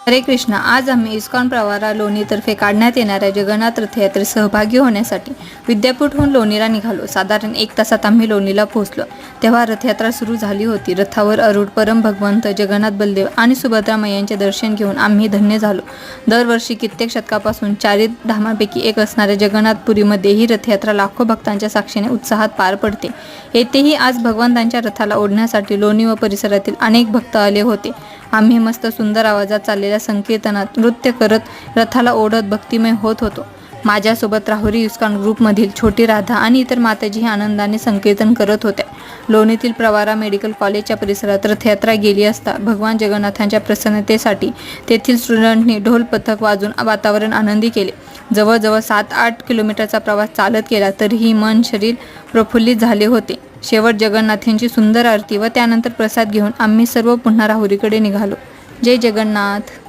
हरे कृष्ण. आज आम्ही इस्कॉन प्रवारा लोणीतर्फे काढण्यात येणाऱ्या जगन्नाथ रथयात्रेत सहभागी होण्यासाठी विद्यापीठहून लोणीला निघालो. साधारण 1 तासात आम्ही लोणीला पोहोचलो. तेव्हा रथयात्रा सुरू झाली होती. रथावर आरूढ परम भगवंत जगन्नाथ, बलदेव आणि सुभद्रा मैयांचे दर्शन घेऊन आम्ही धन्य झालो. दरवर्षी कित्येक शतकापासून चारिधामांपैकी एक असणाऱ्या जगन्नाथपुरीमध्ये ही रथयात्रा लाखो भक्तांच्या साक्षीने उत्साहात पार पडते. येथेही आज भगवंतांच्या रथाला ओढण्यासाठी लोणी व परिसरातील अनेक भक्त आले होते. आम्ही मस्त सुंदर आवाजात चाललेल्या संकीर्तनात नृत्य करत रथाला ओढत भक्तिमय होत होतो. माझ्यासोबत राहुरी इस्कॉन ग्रुपमधील छोटी राधा आणि इतर माताजीही आनंदाने संकीर्तन करत होत्या. लोणीतील प्रवारा मेडिकल कॉलेजच्या परिसरात रथयात्रा गेली असता भगवान जगन्नाथांच्या प्रसन्नतेसाठी तेथील स्टुडंटनी ढोल पथक वाजून वातावरण आनंदी केले. जवळजवळ 7-8 किलोमीटरचा प्रवास चालत केला तरीही मन शरीर प्रफुल्लित झाले होते. शेवट जगन्नाथांची सुंदर आरती व त्यानंतर प्रसाद घेऊन आम्ही सर्व पुन्हा राहुरीकडे निघालो. जय जगन्नाथ.